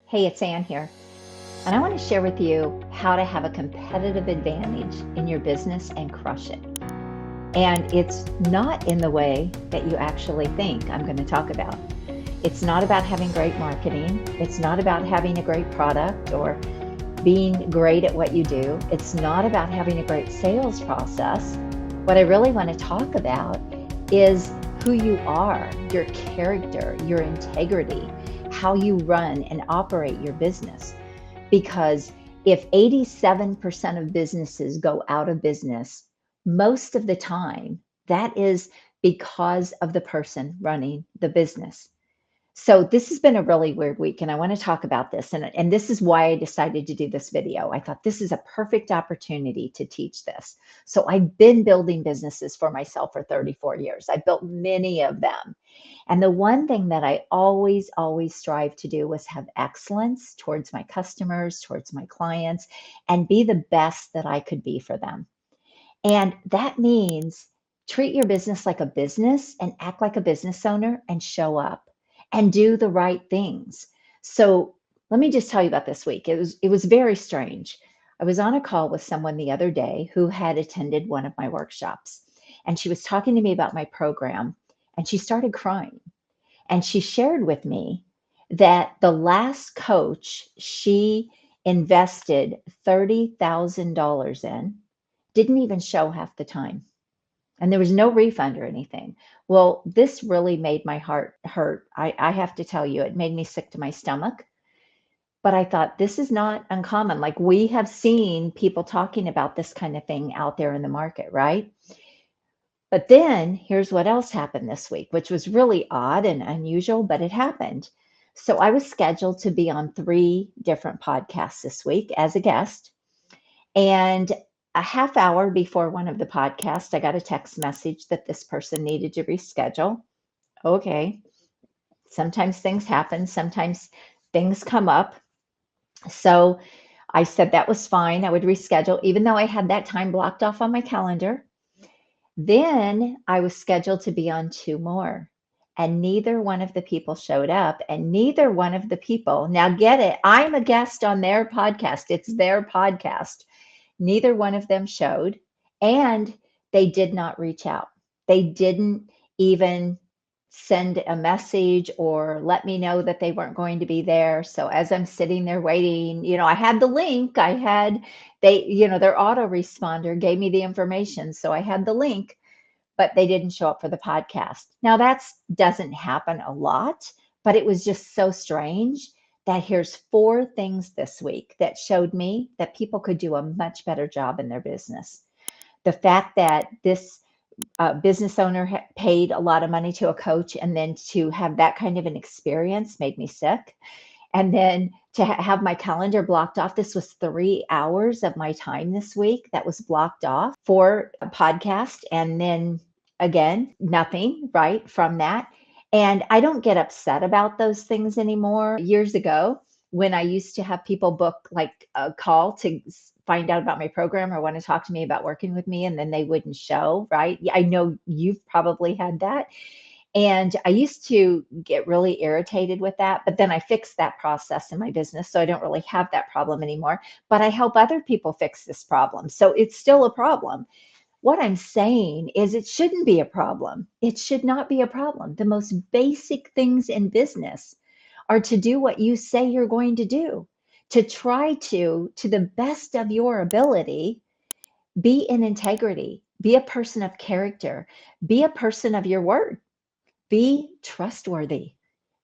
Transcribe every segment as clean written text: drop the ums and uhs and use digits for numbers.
Hey, it's Ann here, and I want to share with you how to have a competitive advantage in your business and crush it. And it's not in the way that you actually think I'm going to talk about. It's not about having great marketing. It's not about having a great product or being great at what you do. It's not about having a great sales process. What I really want to talk about is who you are, your character, your integrity, how you run and operate your business. Because if 87% of businesses go out of business, most of the time, that is because of the person running the business. So this has been a really weird week, and I want to talk about this. And this is why I decided to do this video. I thought this is a perfect opportunity to teach this. So I've been building businesses for myself for 34 years. I've built many of them. And the one thing that I always strive to do was have excellence towards my customers, towards my clients, and be the best that I could be for them. And that means treat your business like a business and act like a business owner and show up and do the right things. So let me just tell you about this week. It was very strange. I was on a call with someone the other day who had attended one of my workshops, and she was talking to me about my program, and she started crying. And she shared with me that the last coach she invested $30,000 in didn't even show half the time. And there was no refund or anything. Well, this really made my heart hurt. I have to tell you, it made me sick to my stomach. But I thought, this is not uncommon. Like, we have seen people talking about this kind of thing out there in the market, right? But then here's what else happened this week, which was really odd and unusual, but it happened. So I was scheduled to be on 3 different podcasts this week as a guest. And a half hour before one of the podcasts, I got a text message that this person needed to reschedule. Okay. Sometimes things happen, sometimes things come up. So I said that was fine. I would reschedule, even though I had that time blocked off on my calendar. Then I was scheduled to be on 2 more, and neither one of the people showed up. And neither one of the people, now get it, I'm a guest on their podcast, it's their podcast. Neither one of them showed, and they did not reach out. They didn't even send a message or let me know that they weren't going to be there. So as I'm sitting there waiting, I had the link, their autoresponder gave me the information. So I had the link, but they didn't show up for the podcast. Now that doesn't happen a lot, but it was just so strange that here's 4 things this week that showed me that people could do a much better job in their business. The fact that this business owner paid a lot of money to a coach, and then to have that kind of an experience made me sick. And then to have my calendar blocked off, this was 3 hours of my time this week that was blocked off for a podcast. And then again, nothing right from that. And I don't get upset about those things anymore. Years ago, when I used to have people book like a call to find out about my program or want to talk to me about working with me, and then they wouldn't show, right? I know you've probably had that. And I used to get really irritated with that, but then I fixed that process in my business. So I don't really have that problem anymore, but I help other people fix this problem. So it's still a problem. What I'm saying is it shouldn't be a problem. It should not be a problem. The most basic things in business are to do what you say you're going to do, to try to the best of your ability, be in integrity, be a person of character, be a person of your word. Be trustworthy.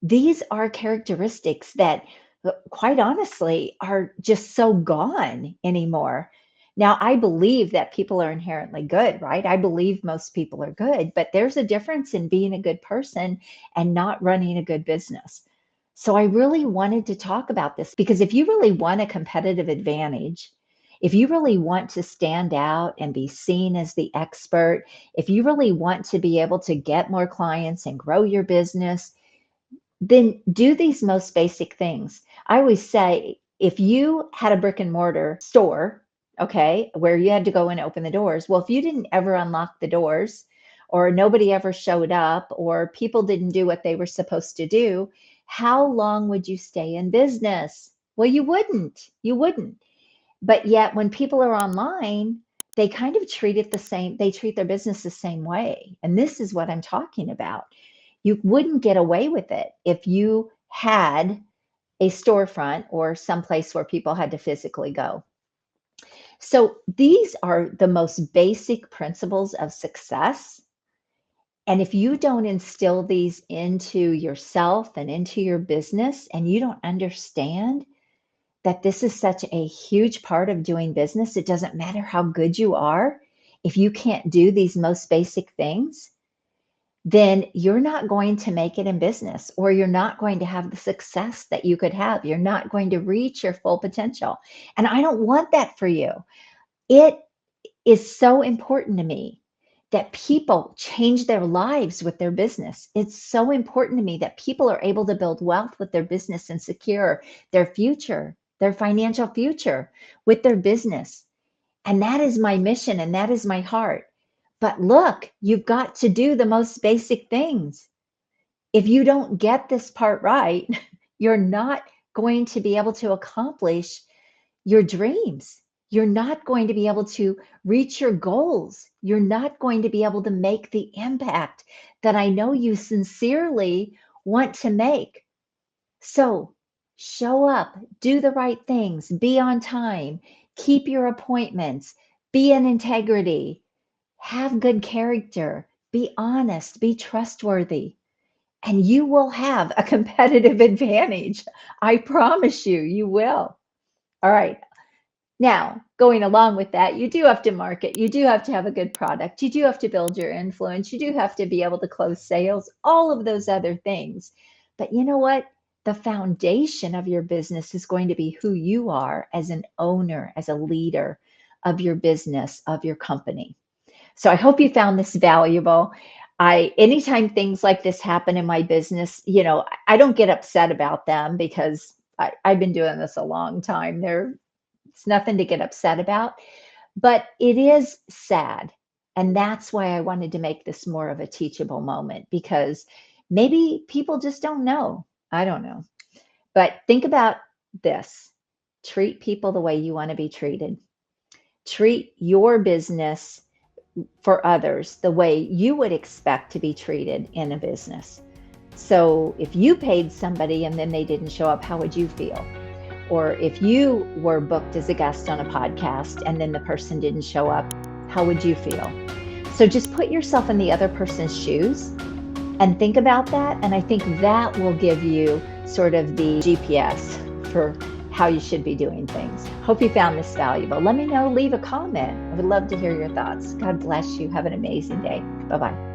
These are characteristics that, quite honestly, are just so gone anymore. Now, I believe that people are inherently good, right? I believe most people are good, but there's a difference in being a good person and not running a good business. So I really wanted to talk about this because if you really want a competitive advantage, if you really want to stand out and be seen as the expert, if you really want to be able to get more clients and grow your business, then do these most basic things. I always say, if you had a brick and mortar store, okay, where you had to go and open the doors, well, if you didn't ever unlock the doors, or nobody ever showed up, or people didn't do what they were supposed to do, How long would you stay in business? Well, you wouldn't. You wouldn't. But yet, when people are online, they kind of treat it the same. They treat their business the same way. And this is what I'm talking about. You wouldn't get away with it if you had a storefront or someplace where people had to physically go. So these are the most basic principles of success. And if you don't instill these into yourself and into your business, and you don't understand that this is such a huge part of doing business, it doesn't matter how good you are. If you can't do these most basic things, then you're not going to make it in business, or you're not going to have the success that you could have. You're not going to reach your full potential. And I don't want that for you. It is so important to me that people change their lives with their business. It's so important to me that people are able to build wealth with their business and secure their future, their financial future with their business. And that is my mission and that is my heart. But look, you've got to do the most basic things. If you don't get this part right, you're not going to be able to accomplish your dreams. You're not going to be able to reach your goals. You're not going to be able to make the impact that I know you sincerely want to make. So show up, do the right things, be on time, keep your appointments, be in integrity, have good character, be honest, be trustworthy, and you will have a competitive advantage. I promise you, you will. All right. Now, going along with that, you do have to market. You do have to have a good product. You do have to build your influence. You do have to be able to close sales, all of those other things. But you know what? The foundation of your business is going to be who you are as an owner, as a leader of your business, of your company. So I hope you found this valuable. Anytime things like this happen in my business, I don't get upset about them because I've been doing this a long time. It's nothing to get upset about, but it is sad. And that's why I wanted to make this more of a teachable moment, because maybe people just don't know. I don't know. But think about this. Treat people the way you want to be treated. Treat your business for others the way you would expect to be treated in a business. So if you paid somebody and then they didn't show up, how would you feel? Or if you were booked as a guest on a podcast and then the person didn't show up, how would you feel? So just put yourself in the other person's shoes and think about that. And I think that will give you sort of the GPS for how you should be doing things. Hope you found this valuable. Let me know, leave a comment. I would love to hear your thoughts. God bless you. Have an amazing day. Bye-bye.